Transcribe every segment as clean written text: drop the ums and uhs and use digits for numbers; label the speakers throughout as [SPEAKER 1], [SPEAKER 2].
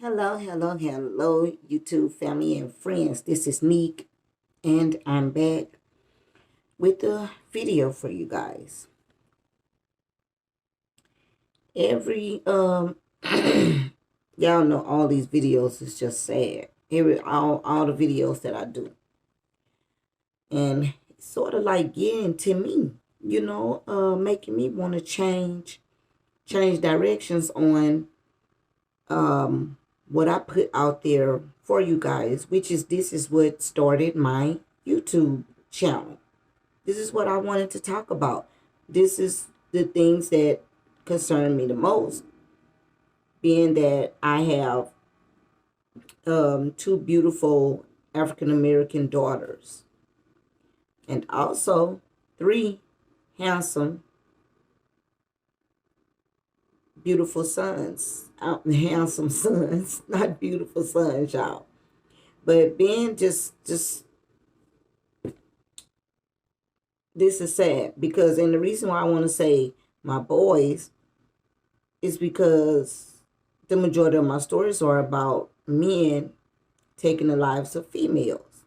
[SPEAKER 1] Hello, YouTube family and friends. This is Neek, and I'm back with a video for you guys. Every y'all know all these videos is just sad. All the videos that I do, and it's sort of like getting to me, making me want to change directions on what I put out there for you guys, which is this is what started my YouTube channel. This is what I wanted to talk about. This is the things that concern me the most, being that I have two beautiful African American daughters and also three handsome, beautiful sons. Handsome sons, not beautiful sons, y'all. But being just this is sad because, and the reason why I want to say my boys is because the majority of my stories are about men taking the lives of females.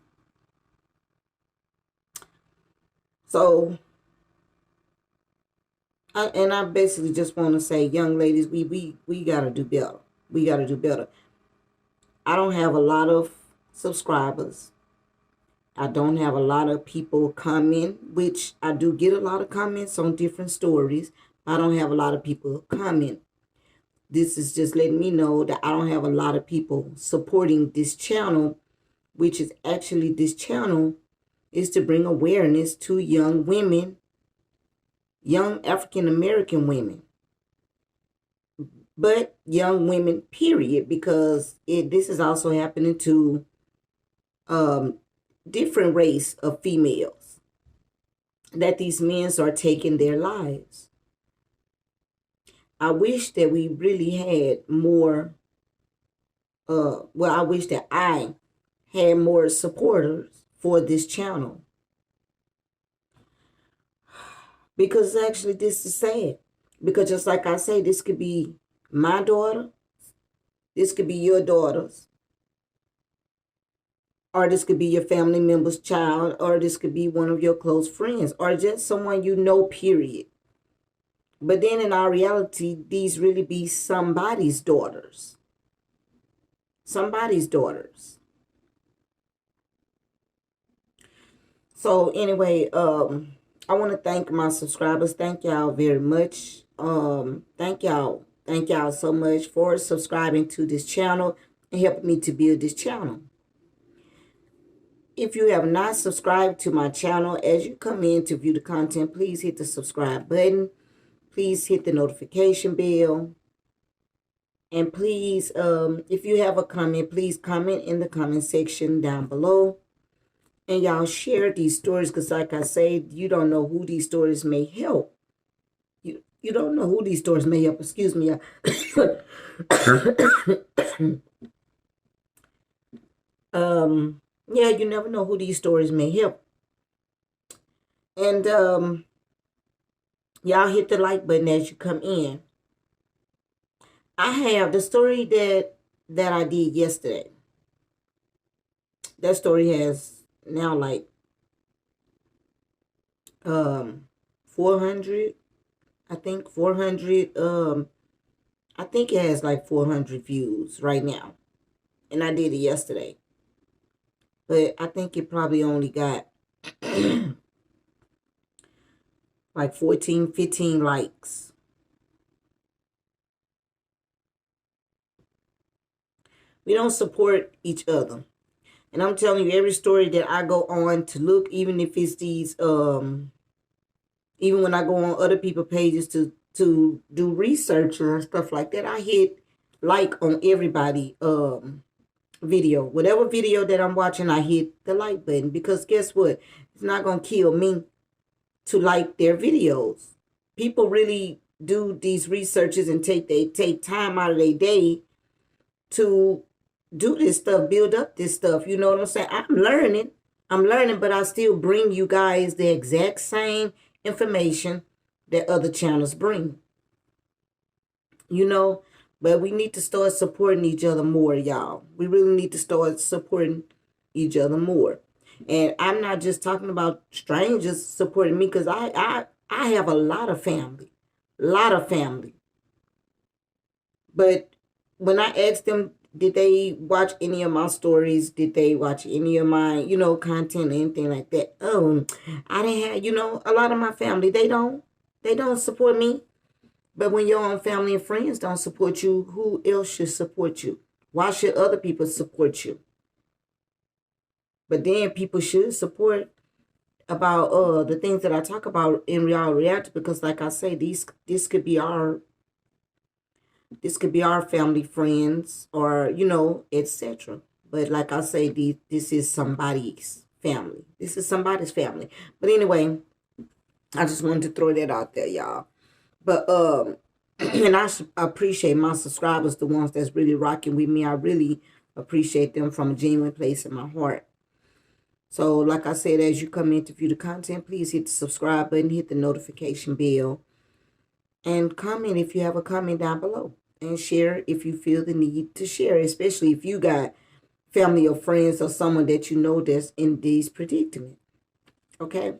[SPEAKER 1] So, I basically just want to say, young ladies, we gotta do better. We gotta do better. I don't have a lot of subscribers. I don't have a lot of people comment, which I do get a lot of comments on different stories. I don't have a lot of people comment. This is just letting me know that I don't have a lot of people supporting this channel, which is actually, this channel is to bring awareness to young women, young African American women, but young women, period, because this is also happening to different race of females, that these men are taking their lives. I wish that we really had more, I wish that I had more supporters for this channel. Because actually this is sad. Because just like I say, this could be my daughter, this could be your daughters, or this could be your family member's child, or this could be one of your close friends, or just someone you know, period. But then in our reality, these really be somebody's daughters. Somebody's daughters. So anyway, I want to thank my subscribers. Thank y'all very much. Thank y'all. Thank y'all so much for subscribing to this channel and helping me to build this channel. If you have not subscribed to my channel, as you come in to view the content, please hit the subscribe button. Please hit the notification bell. And please, if you have a comment, please comment in the comment section down below. And y'all share these stories because, like I say, you don't know who these stories may help. You don't know who these stories may help. Excuse me. Yeah, you never know who these stories may help. And y'all hit the like button as you come in. I have the story that I did yesterday. That story has now like 400, I think 400, I think it has like 400 views right now. And I did it yesterday. But I think it probably only got like 14, 15 likes. We don't support each other. And I'm telling you, every story that I go on to look, even if it's these, even when I go on other people's pages to do research and stuff like that, I hit like on everybody video. Whatever video that I'm watching, I hit the like button, because guess what? It's not going to kill me to like their videos. People really do these researches and take time out of their day to do this stuff, build up this stuff. You know what I'm saying? I'm learning, but I still bring you guys the exact same information that other channels bring. You know, But we need to start supporting each other more, y'all. We really need to start supporting each other more. And I'm not just talking about strangers supporting me, because I have a lot of family. A lot of family. But when I asked them, did they watch any of my stories? Did they watch any of my, content, anything like that? I didn't have, a lot of my family, they don't support me. But when your own family and friends don't support you, who else should support you? Why should other people support you? But then people should support about the things that I talk about in reality, because like I say, this could be our family, friends, or etc. But like I say, this is somebody's family. This is somebody's family. But anyway, I just wanted to throw that out there, y'all. But and I appreciate my subscribers, the ones that's really rocking with me. I really appreciate them from a genuine place in my heart. So, like I said, as you come in to view the content, please hit the subscribe button, hit the notification bell, and comment if you have a comment down below. And share if you feel the need to share, especially if you got family or friends or someone that you know that's in these predicament. Okay?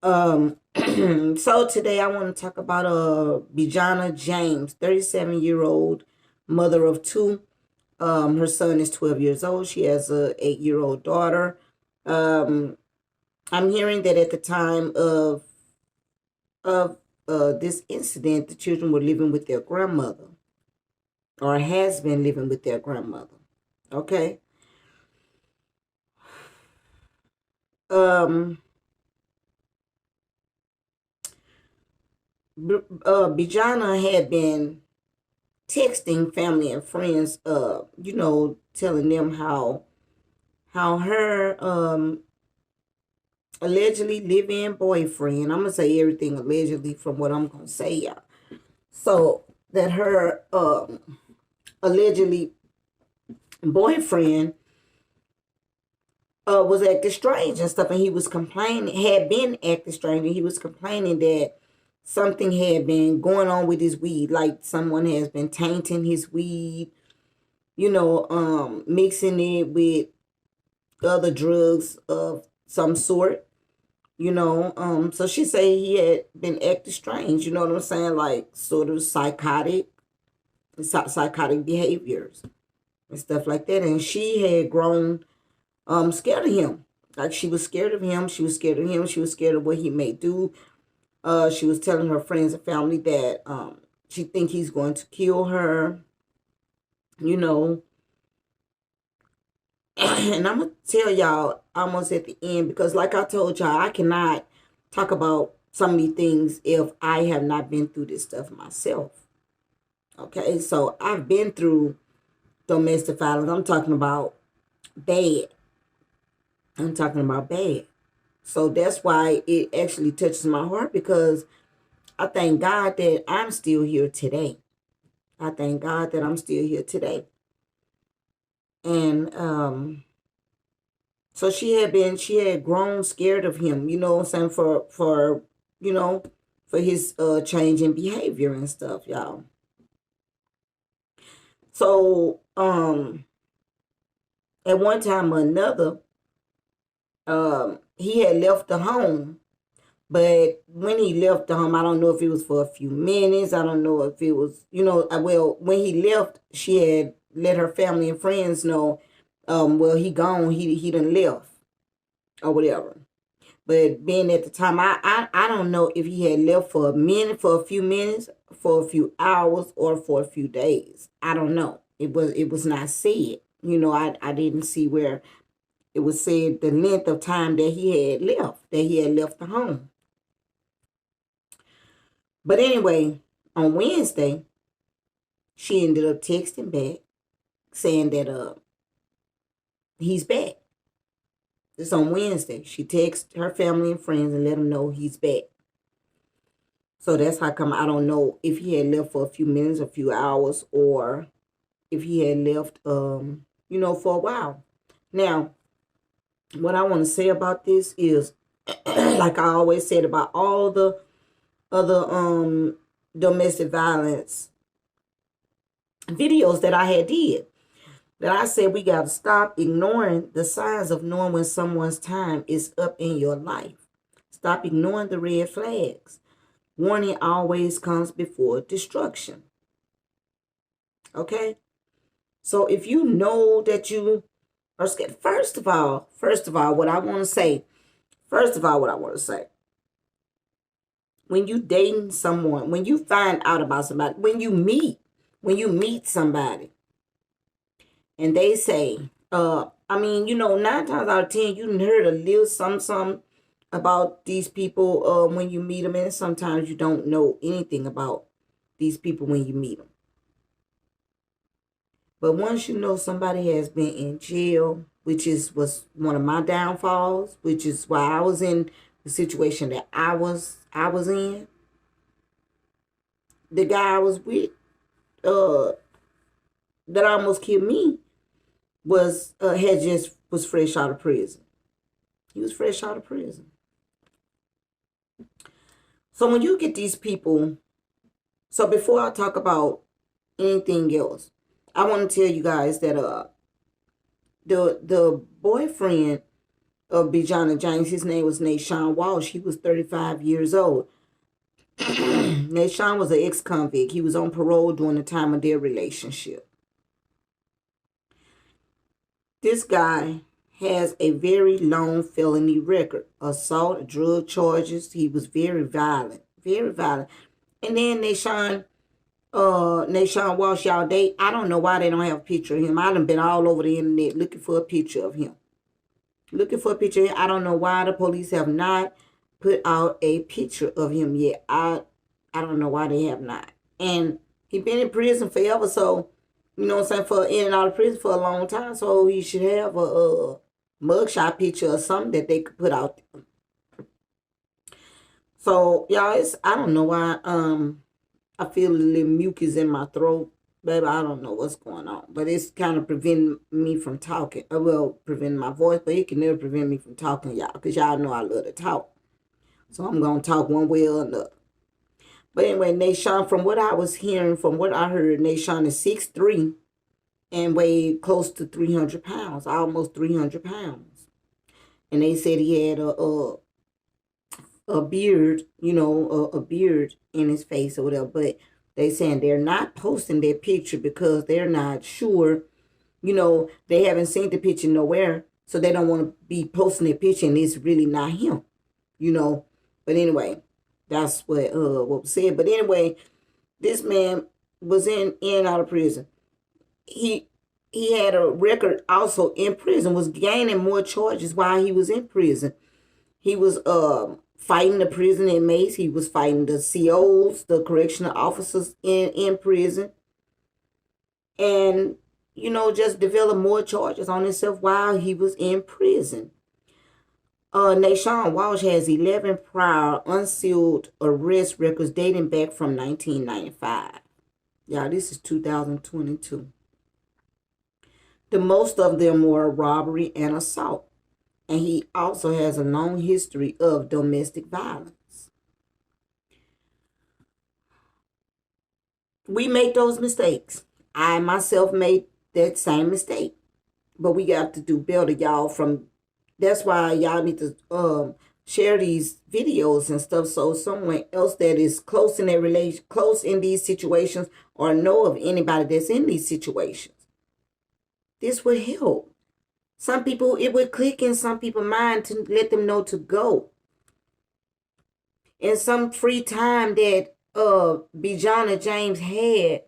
[SPEAKER 1] So today I want to talk about Bjana James, 37-year-old mother of two. Her son is 12 years old. She has a 8-year-old daughter. I'm hearing that at the time of this incident, the children were living with their grandmother, or has been living with their grandmother. Okay. Bijana had been texting family and friends, telling them how her allegedly live-in boyfriend, I'm gonna say everything allegedly from what I'm gonna say, y'all. So that her allegedly boyfriend was acting strange and stuff, and he was complaining, had been acting strange, and he was complaining that something had been going on with his weed, like someone has been tainting his weed, mixing it with other drugs of some sort, so she said he had been acting strange, you know what I'm saying, like sort of psychotic behaviors and stuff like that. And she had grown scared of him. Like she was scared of him. She was scared of him. She was scared of what he may do. She was telling her friends and family that she think he's going to kill her. And I'm gonna tell y'all almost at the end, because like I told y'all, I cannot talk about some of these things if I have not been through this stuff myself. Okay, so I've been through domestic violence. I'm talking about bad. I'm talking about bad. So that's why it actually touches my heart, because I thank God that I'm still here today. I thank God that I'm still here today. And so she had grown scared of him, what I'm saying, for his change in behavior and stuff, y'all. So at one time or another, he had left the home. But when he left the home, I don't know if it was for a few minutes. I don't know if it was, well, when he left, she had let her family and friends know, well, he gone, he done left or whatever. But being at the time, I don't know if he had left for a minute, for a few minutes, for a few hours, or for a few days. I don't know. It was not said. I didn't see where it was said the length of time that he had left the home. But anyway, on Wednesday, she ended up texting back saying that he's back. It's on Wednesday. She texted her family and friends and let them know he's back. So that's how come I don't know if he had left for a few minutes, a few hours, or if he had left, for a while. Now, what I want to say about this is, like I always said about all the other domestic violence videos that I had did. That I said we got to stop ignoring the signs of knowing when someone's time is up in your life. Stop ignoring the red flags. Warning always comes before destruction. Okay? So if you know that you are scared, first of all, what I want to say, when you dating someone, when you find out about somebody, when you meet somebody, and they say, I mean, 9 times out of 10, you heard a little something about these people when you meet them, and sometimes you don't know anything about these people when you meet them. But once you know somebody has been in jail, which was one of my downfalls, which is why I was in the situation that I was in. The guy I was with, that almost killed me, was fresh out of prison. He was fresh out of prison. So when you get these people, so before I talk about anything else, I want to tell you guys that the boyfriend of Bjana James, his name was Nashawn Walsh. He was 35 years old. Nashawn was an ex-convict. He was on parole during the time of their relationship. This guy has a very long felony record. Assault, drug charges. He was very violent. Very violent. And then Nashawn Walsh, y'all, I don't know why they don't have a picture of him. I done been all over the internet looking for a picture of him. I don't know why the police have not put out a picture of him yet. I don't know why they have not. And he been in prison forever, so, you know what I'm saying, for in and out of prison for a long time, so he should have a mugshot picture or something that they could put out there. So, y'all, I don't know why, I feel a little mucus in my throat. Baby, I don't know what's going on. But it's kind of preventing me from talking. Preventing my voice, but it can never prevent me from talking, y'all. Because y'all know I love to talk. So I'm going to talk one way or another. But anyway, Nashawn, from what I was hearing, from what I heard, Nashawn is 6'3" and weighed close to 300 pounds. Almost 300 pounds. And they said he had a beard, a beard in his face or whatever. But they saying they're not posting their picture because they're not sure, they haven't seen the picture nowhere. So they don't want to be posting their picture and it's really not him, But anyway, that's what was said. But anyway, this man was in and out of prison. He had a record also in prison, was gaining more charges while he was in prison. He was fighting the prison inmates. He was fighting the COs, the correctional officers in prison. And, just developed more charges on himself while he was in prison. Nashawn Walsh has 11 prior unsealed arrest records dating back from 1995. Y'all, this is 2022. The most of them were robbery and assault. And he also has a long history of domestic violence. We make those mistakes. I myself made that same mistake. But we got to do better, y'all. That's why y'all need to share these videos and stuff so someone else that is close in their relation, close in these situations, or know of anybody that's in these situations. This would help. Some people, it would click in some people's mind to let them know to go. And some free time that Bjana James had,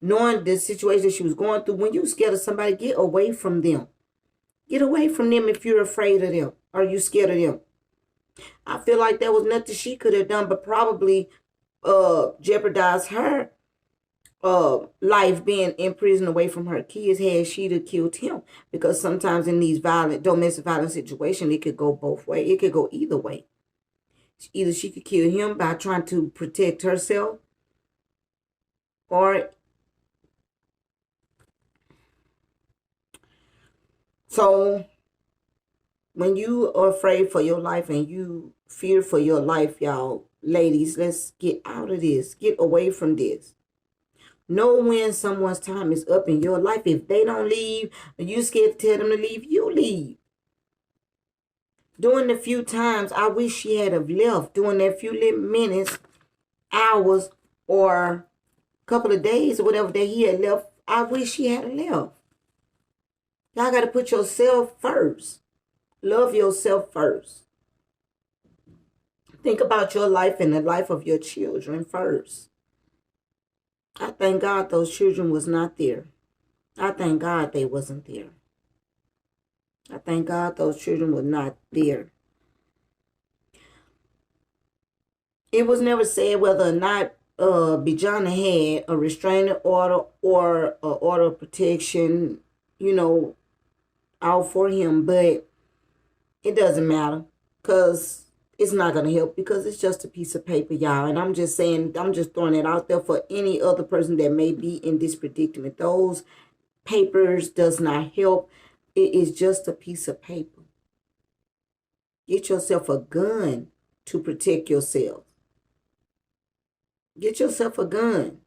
[SPEAKER 1] knowing the situation she was going through, when you scared of somebody, get away from them. Get away from them if you're afraid of them or you scared of them. I feel like there was nothing she could have done but probably jeopardize her life being in prison away from her kids had she to killed him. Because sometimes in these domestic violence situations, it could go both ways. It could go either way. Either she could kill him by trying to protect herself, or so when you are afraid for your life and you fear for your life, y'all, ladies, let's get out of this. Get away from this. Know when someone's time is up in your life. If they don't leave, and you scared to tell them to leave, you leave. During the few times I wish she had have left, during that few little minutes, hours, or couple of days or whatever that he had left, I wish he had left. Y'all got to put yourself first. Love yourself first. Think about your life and the life of your children first. I thank God those children was not there. I thank God they wasn't there. I thank God those children were not there. It was never said whether or not Bjana had a restraining order or an order of protection, out for him, but it doesn't matter because it's not going to help because it's just a piece of paper, y'all. And I'm just saying, I'm just throwing it out there for any other person that may be in this predicament. Those papers does not help. It is just a piece of paper. Get yourself a gun to protect yourself. Get yourself a gun.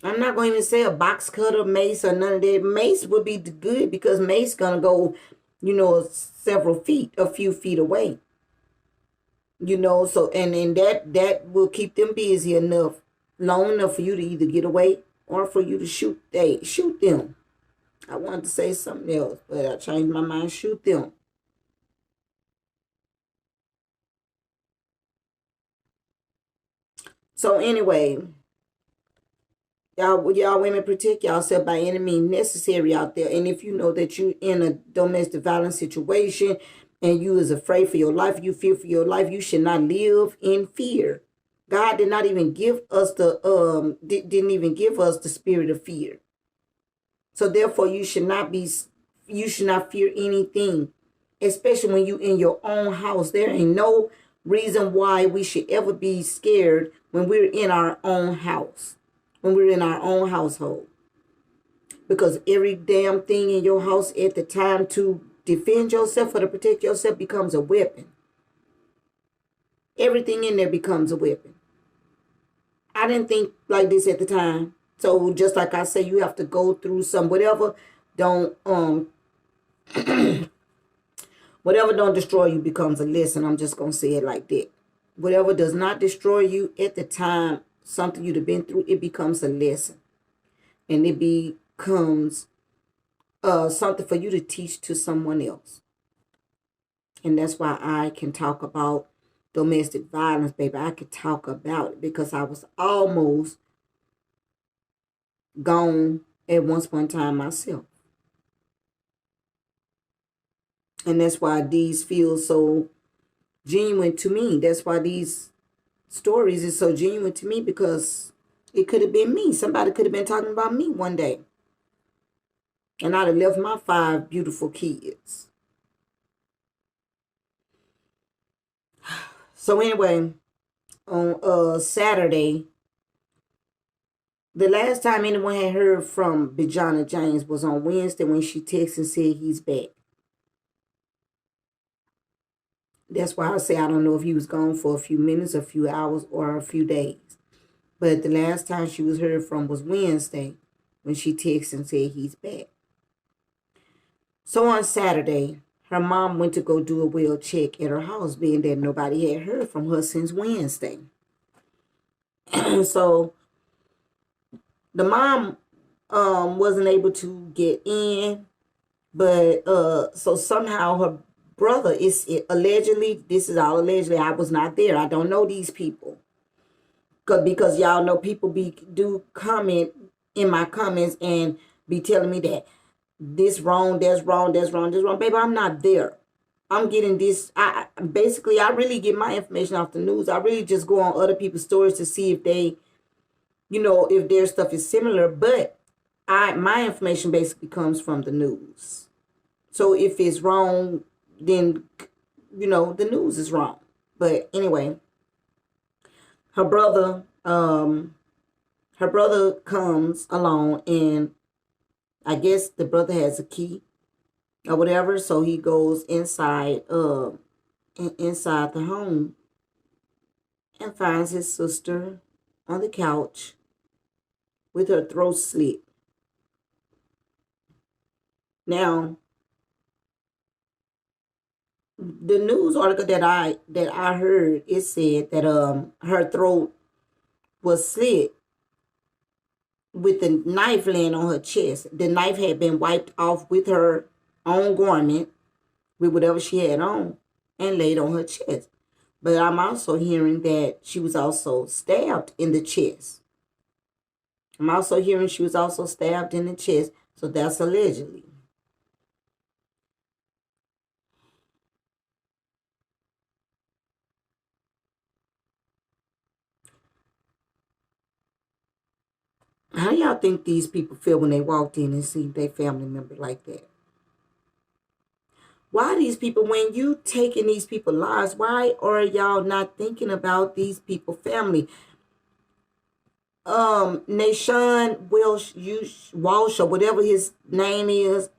[SPEAKER 1] I'm not going to even say a box cutter, mace, or none of that. Mace would be good because mace going to go, several feet, a few feet away. So, and that will keep them busy enough, long enough for you to either get away or for you to shoot them. I wanted to say something else, but I changed my mind. Shoot them. So anyway, y'all women, protect yourself by any means necessary out there. And if you know that you in a domestic violence situation and you is afraid for your life, you fear for your life, you should not live in fear. God did not even give us didn't even give us the spirit of fear. So therefore you should not fear anything, especially when you in your own house. There ain't no reason why we should ever be scared when we're in our own house, when we're in our own household. Because every damn thing in your house at the time to defend yourself or to protect yourself becomes a weapon. Everything in there becomes a weapon. I didn't think like this at the time. So just like I say, you have to go through some whatever don't whatever don't destroy you becomes a lesson. I'm just gonna say it like that. Whatever does not destroy you at the time, something you'd have been through, it becomes a lesson. And it becomes something for you to teach to someone else. And that's why I can talk about domestic violence, baby. I could talk about it because I was almost gone at once upon a time myself. And that's why these feel so genuine to me. That's why these stories is so genuine to me, because it could have been me. Somebody could have been talking about me one day. And I'd have left my 5 beautiful kids. So anyway, on Saturday, the last time anyone had heard from Bjana James was on Wednesday when she texted and said he's back. That's why I say I don't know if he was gone for a few minutes, a few hours, or a few days. But the last time she was heard from was Wednesday when she texted and said he's back. So on Saturday, her mom went to go do a well check at her house, being that nobody had heard from her since Wednesday. So the mom wasn't able to get in, but so somehow her brother is allegedly, this is all allegedly, I was not there. I don't know these people. Because y'all know people do comment in my comments and be telling me that this wrong, that's wrong, that's wrong, that's wrong. Baby, I'm not there. I'm getting this. I really get my information off the news. I really just go on other people's stories to see if they, if their stuff is similar. But my information basically comes from the news. So if it's wrong, then, the news is wrong. But anyway, her brother comes along, and I guess the brother has a key or whatever. So he goes inside inside the home and finds his sister on the couch with her throat slit. Now, the news article that I heard, it said that her throat was slit with the knife laying on her chest. The knife had been wiped off with her own garment, with whatever she had on, and laid on her chest. But I'm also hearing that she was also stabbed in the chest. I'm also hearing she was also stabbed in the chest. So that's allegedly. How y'all think these people feel when they walked in and see their family member like that? Why these people, when you taking these people's lives, why are y'all not thinking about these people family? Nashawn Walsh or whatever his name is,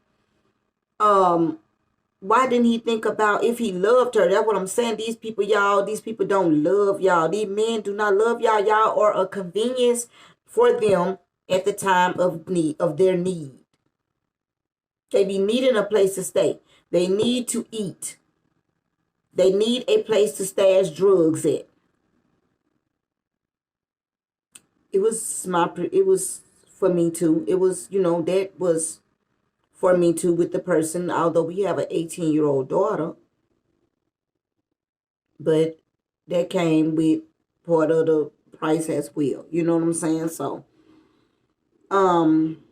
[SPEAKER 1] why didn't he think about if he loved her? That's what I'm saying. These people, y'all, these people don't love y'all. These men do not love y'all. Y'all are a convenience for them at the time of need, of their need. They be needing a place to stay. They need to eat. They need a place to stash drugs at. It was for me too. It was, that was for me too with the person, although we have an 18-year-old daughter, but that came with part of the price as well. You know what I'm saying? So, um,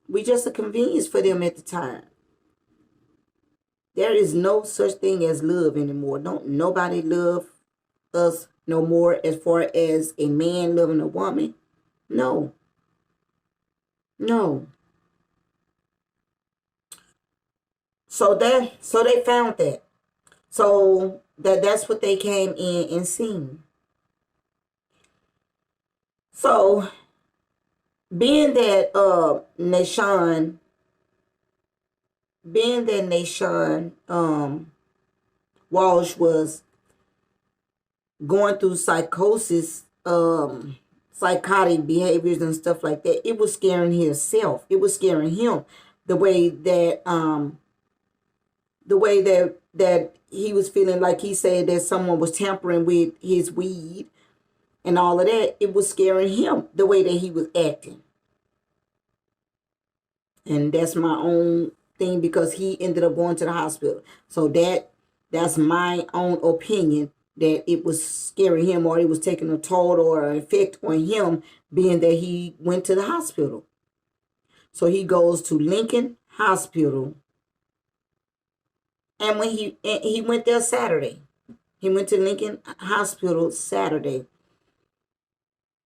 [SPEAKER 1] we just a convenience for them at the time. There is no such thing as love anymore. Don't nobody love us no more as far as a man loving a woman. No, no. So they found that. So that's what they came in and seen. So being that Nashawn Walsh was going through psychotic behaviors and stuff like that, it was scaring himself. It was scaring him the way that he was feeling, like he said that someone was tampering with his weed and all of that. It was scaring him the way that he was acting. And that's my own thing because he ended up going to the hospital. So that's my own opinion, that it was scaring him, or it was taking a toll or an effect on him, being that he went to the hospital. So he goes to Lincoln Hospital, and when he went there Saturday, he went to Lincoln Hospital Saturday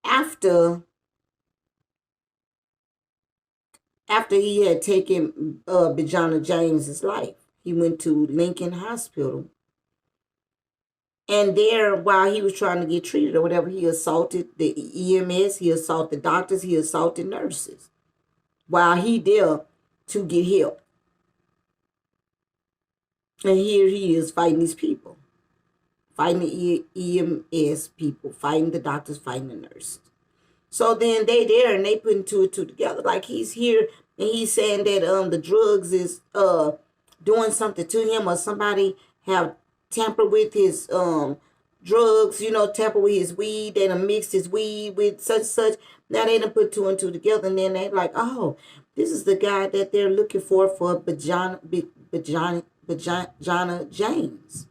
[SPEAKER 1] after he had taken Bjana James's life. He went to Lincoln Hospital. And there, while he was trying to get treated or whatever, he assaulted the EMS, he assaulted doctors, he assaulted nurses while he there to get help. And here he is fighting these people, fighting the EMS people, fighting the doctors, fighting the nurses. So then they there and they putting two and two together. Like he's here and he's saying that the drugs is doing something to him, or somebody have tampered with his drugs, tamper with his weed. They done mixed his weed with such. Now they done put two and two together, and then they like, oh, this is the guy that they're looking for Bjana James.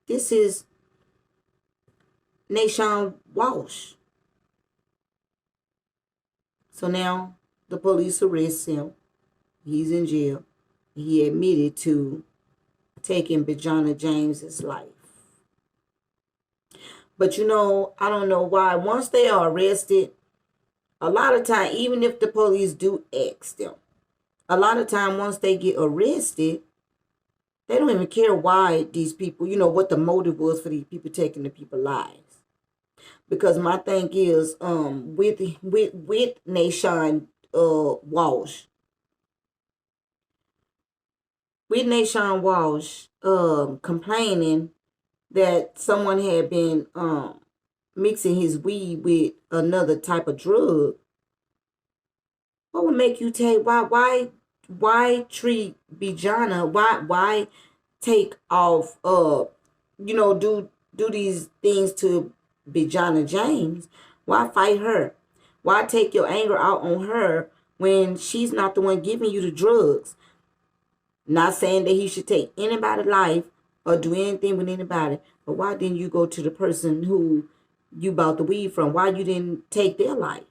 [SPEAKER 1] This is Nashawn Walsh. So now the police arrest him. He's in jail. He admitted to taking Bjana James's life. But I don't know why. Once they are arrested, a lot of time, even if the police do ask them, a lot of time once they get arrested, they don't even care why these people, what the motive was for these people taking the people's lives. Because my thing is, with Nashawn Walsh, with Nashawn Walsh complaining that someone had been mixing his weed with another type of drug, what would make you take why treat Bjana? Why take off do these things to Bjana James? Why fight her? Why take your anger out on her when she's not the one giving you the drugs? Not saying that he should take anybody's life or do anything with anybody, but why didn't you go to the person who you bought the weed from? Why you didn't take their life?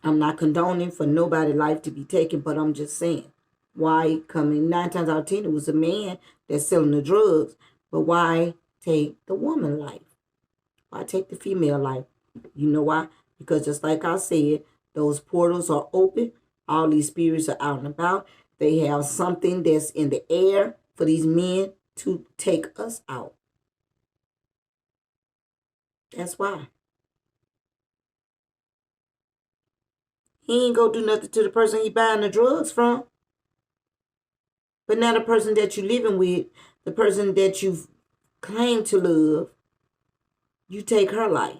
[SPEAKER 1] I'm not condoning for nobody's life to be taken, but I'm just saying, why coming 9 times out of 10 it was a man that's selling the drugs, but why take the woman life? Why take the female life? You know why? Because just like I said, those portals are open. All these spirits are out and about. They have something that's in the air for these men to take us out. That's why. He ain't go do nothing to the person he buying the drugs from. But now the person that you living with, the person that you've claimed to love, you take her life.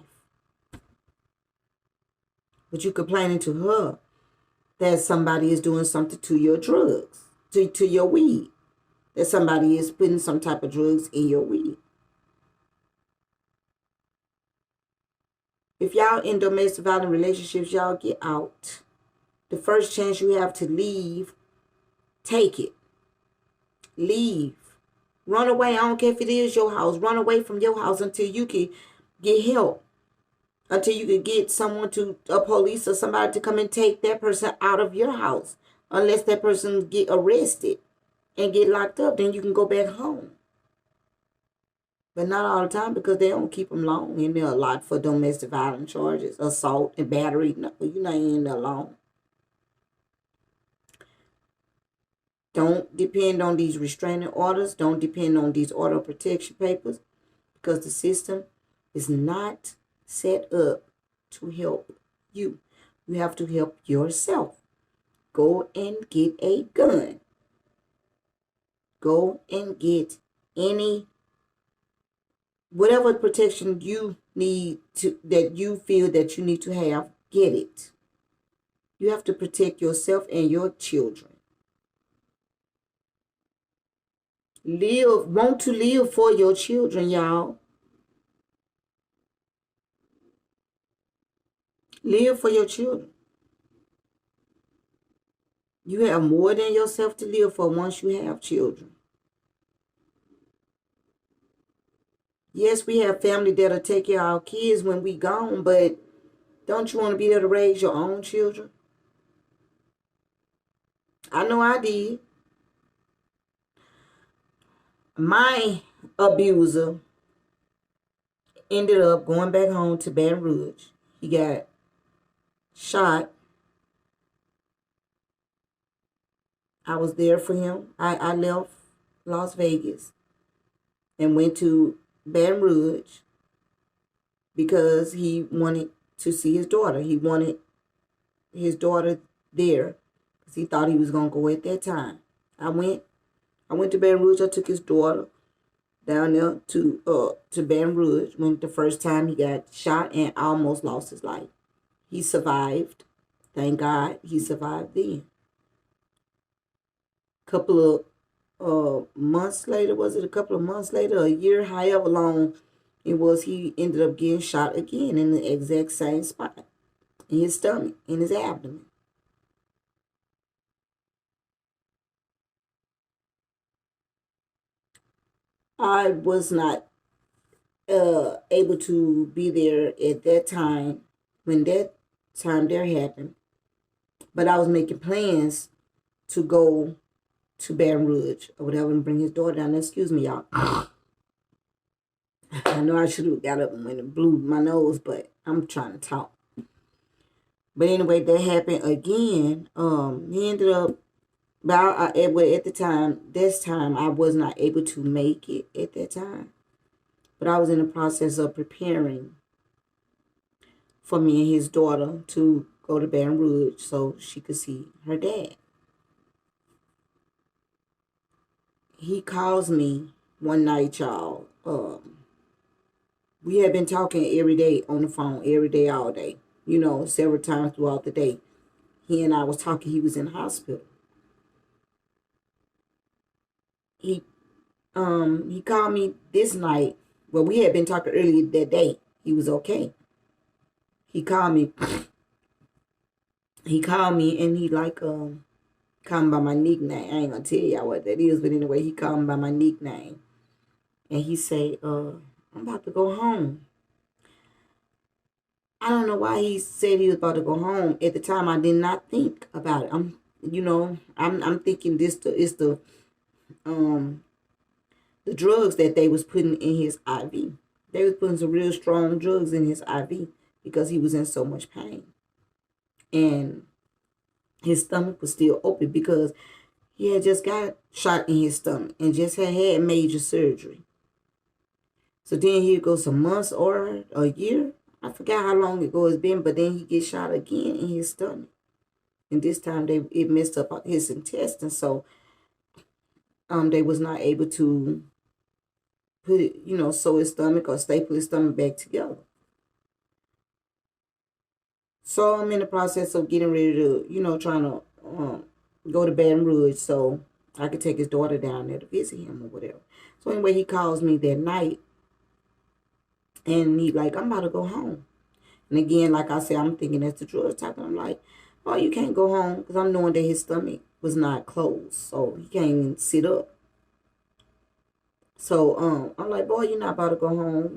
[SPEAKER 1] But you complaining to her that somebody is doing something to your drugs, to your weed. That somebody is putting some type of drugs in your weed. If y'all in domestic violent relationships, y'all get out. The first chance you have to leave, take it. Leave. Run away. I don't care if it is your house. Run away from your house until you can get help. Until you can get someone a police or somebody to come and take that person out of your house. Unless that person get arrested and get locked up, then you can go back home. But not all the time, because they don't keep them long in there a lot for domestic violence charges, assault and battery. No, you're not in there long. Don't depend on these restraining orders. Don't depend on these order of protection papers, because the system is not set up to help you. You have to help yourself. Go and get a gun. Go and get whatever protection you need that you feel that you need to have, get it. You have to protect yourself and your children. Want to live for your children, y'all. Live for your children. You have more than yourself to live for once you have children. Yes, we have family that'll take care of our kids when we gone, but don't you want to be there to raise your own children? I know I did. My abuser ended up going back home to Baton Rouge. He got shot. I was there for him. I left Las Vegas and went to Baton Rouge because he wanted to see his daughter. He wanted his daughter there because he thought he was going to go at that time. I went to Baton Rouge. I took his daughter down there to Baton Rouge when the first time he got shot and almost lost his life. He survived. Thank God he survived then. Couple of months later, was it a couple of months later, a year, however long it was, he ended up getting shot again in the exact same spot, in his stomach, in his abdomen. I was not able to be there at that time when that time there happened, but I was making plans to go to Baton Rouge or whatever and bring his daughter down there. Excuse me, y'all. I know I should have got up and went and blew my nose, but I'm trying to talk. But anyway, that happened again. He ended up, at the time, this time, I was not able to make it at that time. But I was in the process of preparing for me and his daughter to go to Baton Rouge so she could see her dad. he calls me one night, y'all. We had been talking every day on the phone, every day, all day. Several times throughout the day. He and I was talking. He was in the hospital. He he called me this night. Well, we had been talking earlier that day. He was okay. He called me. He called me and he called me by my nickname. I ain't gonna tell y'all what that is, but anyway, he called me by my nickname. And he say, I'm about to go home. I don't know why he said he was about to go home. At the time, I did not think about it. I'm thinking is the drugs that they was putting in his IV. They was putting some real strong drugs in his IV because he was in so much pain. And his stomach was still open because he had just got shot in his stomach and just had major surgery. So then here goes some months or a year. I forgot how long ago it's been, but then he gets shot again in his stomach. And this time it messed up his intestines, so they was not able to put it, sew his stomach or staple his stomach back together. So I'm in the process of getting ready to, trying to go to Baton Rouge so I could take his daughter down there to visit him or whatever. So anyway, he calls me that night and he like, I'm about to go home. And again, like I said, I'm thinking that's the drugs talking. I'm like, oh, you can't go home because I'm knowing that his stomach was not closed. So he can't even sit up. So I'm like, boy, you're not about to go home,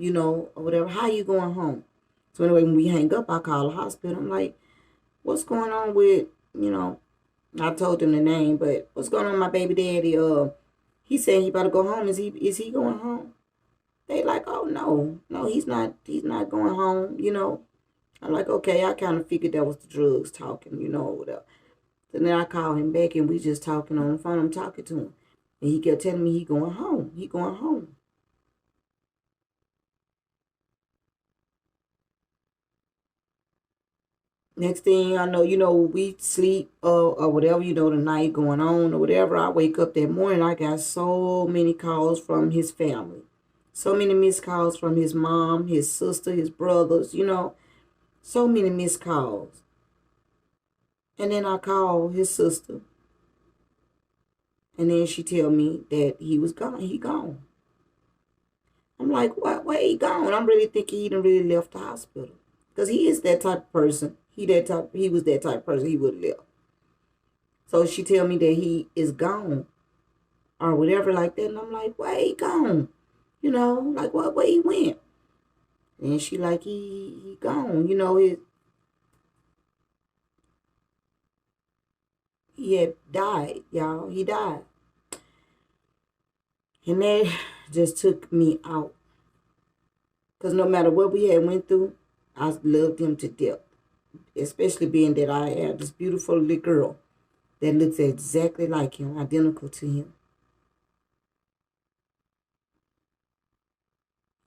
[SPEAKER 1] or whatever. How you going home? So anyway, when we hang up, I call the hospital. I'm like, what's going on with, I told them the name, but what's going on with my baby daddy? He said he about to go home. Is he going home? They like, oh no, he's not going home, I'm like, okay, I kind of figured that was the drugs talking, whatever. So then I call him back and we just talking on the phone. I'm talking to him. And he kept telling me he going home. He going home. Next thing I know, we sleep or whatever, the night going on or whatever. I wake up that morning, I got so many calls from his family. So many missed calls from his mom, his sister, his brothers, so many missed calls. And then I call his sister. And then she tell me that he was gone. He gone. I'm like, what? Where he gone? I'm really thinking he done really left the hospital. Because he is that type of person. He was that type of person. He would have left. So she tell me that he is gone. Or whatever like that. And I'm like, where he gone? Like what where he went? And she like, he gone. He had died, y'all. He died. And that just took me out. Because no matter what we had went through, I loved him to death. Especially being that I have this beautiful little girl that looks exactly like him, identical to him.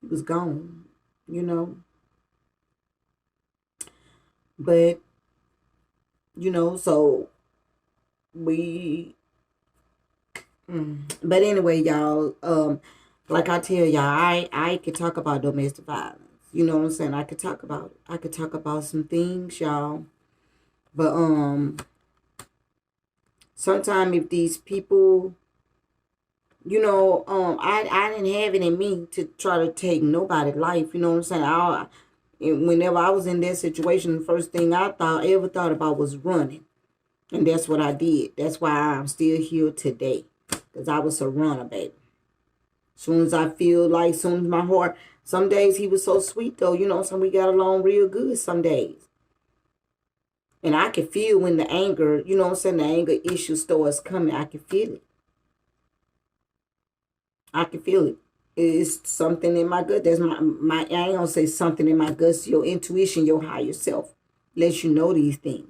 [SPEAKER 1] He was gone, you know. But, so we but anyway, y'all, like I tell y'all, I could talk about domestic violence. You know what I'm saying? I could talk about it. I could talk about some things, y'all. But sometimes if these people, I didn't have it in me to try to take nobody's life. You know what I'm saying? Whenever I was in that situation, the first thing I ever thought about was running. And that's what I did. That's why I'm still here today. Because I was a runner, baby. Soon as I feel like, soon as my heart, some days he was so sweet though, so we got along real good some days. And I could feel when the anger, the anger issue starts coming. I can feel it. I can feel it. It's something in my gut. That's my I ain't gonna say something in my guts, your intuition, your higher self lets you know these things.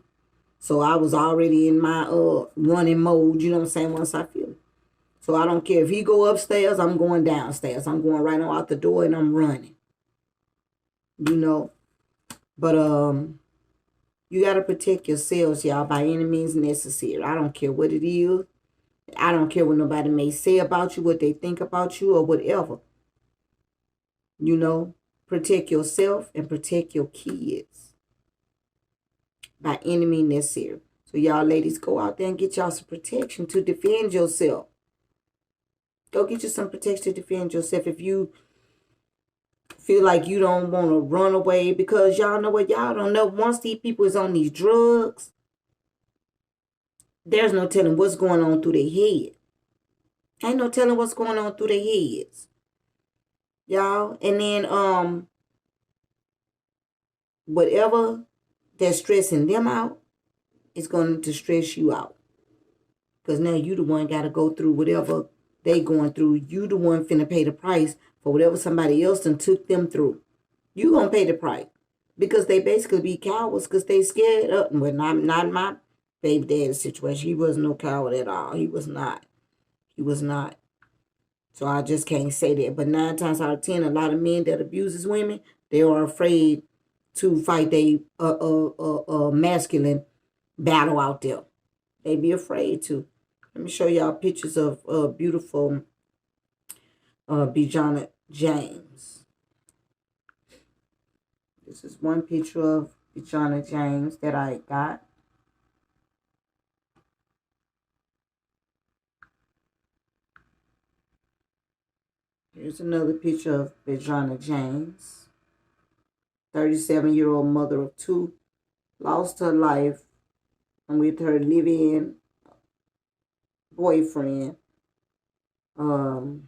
[SPEAKER 1] So I was already in my running mode, you know what I'm saying, once I feel it. So I don't care if he go upstairs, I'm going downstairs. I'm going right on out the door and I'm running. But you gotta protect yourselves, y'all, by any means necessary. I don't care what it is. I don't care what nobody may say about you, what they think about you, or whatever. You know, protect yourself and protect your kids by any means necessary. So y'all ladies, go out there and get y'all some protection to defend yourself. Go get you some protection to defend yourself. If you feel like you don't want to run away, because y'all know what, y'all don't know. Once these people is on these drugs, there's no telling what's going on through their head. Ain't no telling what's going on through their heads. Y'all. And then whatever that's stressing them out is going to stress you out. Because now you the one got to go through whatever they going through. You the one finna pay the price for whatever somebody else done took them through. You gonna pay the price. Because they basically be cowards because they scared up. Well, not my baby daddy's situation. He wasn't no coward at all. He was not. He was not. So I just can't say that. But 9 times out of 10, a lot of men that abuses women, they are afraid to fight they masculine battle out there. They be afraid to. Let me show y'all pictures of beautiful Bjana James. This is one picture of Bjana James that I got. Here's another picture of Bjana James. 37-year-old mother of 2. Lost her life with her live-in boyfriend. Nashawn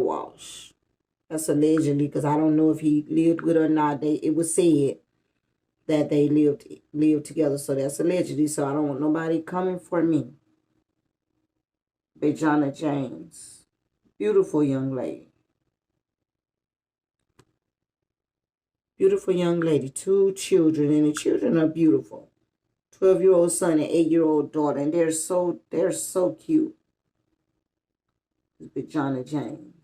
[SPEAKER 1] Walsh. That's allegedly, because I don't know if he lived with her or not. It was said that they lived together, so that's allegedly. So I don't want nobody coming for me. Bjana James, beautiful young lady, beautiful young lady. 2 children, and the children are beautiful. 12-year-old son and 8-year-old daughter, and they're so cute. Bjana James.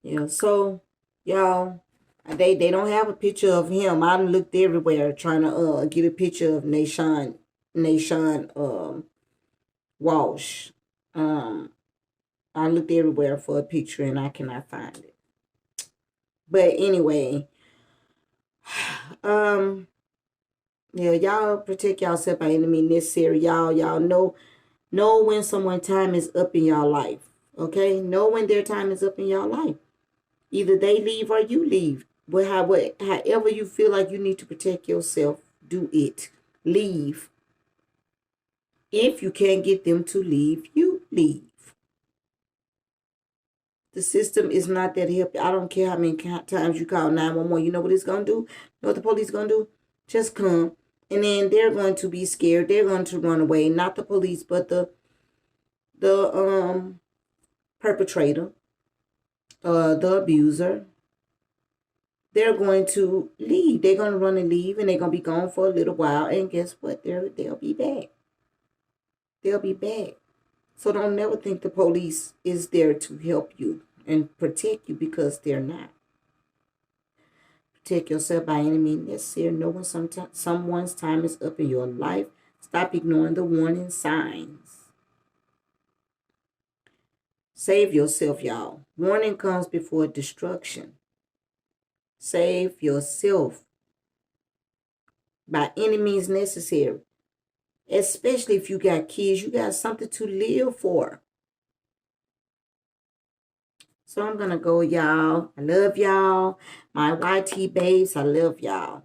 [SPEAKER 1] Yeah, so y'all, they don't have a picture of him. I looked everywhere trying to get a picture of Nashawn Walsh. I looked everywhere for a picture and I cannot find it. But anyway, yeah, y'all protect yourself by any means necessary. Y'all know when someone's time is up in y'all life. Okay? Know when their time is up in y'all life. Either they leave or you leave. But however you feel like you need to protect yourself, do it. Leave. If you can't get them to leave, you leave. The system is not that help. I don't care how many times you call 911. You know what it's going to do? You know what the police going to do? Just come. And then they're going to be scared. They're going to run away. Not the police, but the perpetrator, the abuser. They're going to leave. They're going to run and leave, and they're going to be gone for a little while. And guess what? They'll be back. They'll be back. So don't never think the police is there to help you and protect you, because they're not. Protect yourself by any means necessary. Know when someone's time is up in your life. Stop ignoring the warning signs. Save yourself, y'all. Warning comes before destruction. Save yourself by any means necessary. Especially if you got kids, you got something to live for. So I'm going to go, y'all. I love y'all. My YT babes, I love y'all.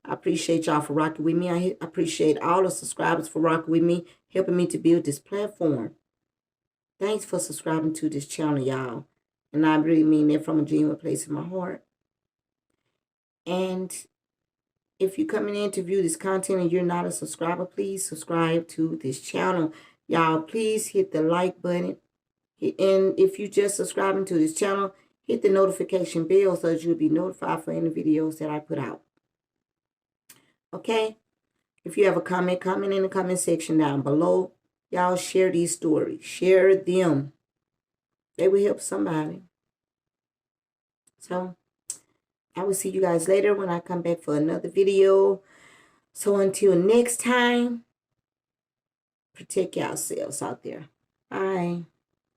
[SPEAKER 1] I appreciate y'all for rocking with me. I appreciate all the subscribers for rocking with me, helping me to build this platform. Thanks for subscribing to this channel, y'all. And I really mean that from a genuine place in my heart. And if you're coming in to view this content and you're not a subscriber, please subscribe to this channel. Y'all, please hit the like button. And if you just subscribing to this channel, hit the notification bell so that you'll be notified for any videos that I put out. Okay? If you have a comment in the comment section down below. Y'all share these stories. Share them. They will help somebody. So, I will see you guys later when I come back for another video. So until next time, protect yourselves out there. Bye.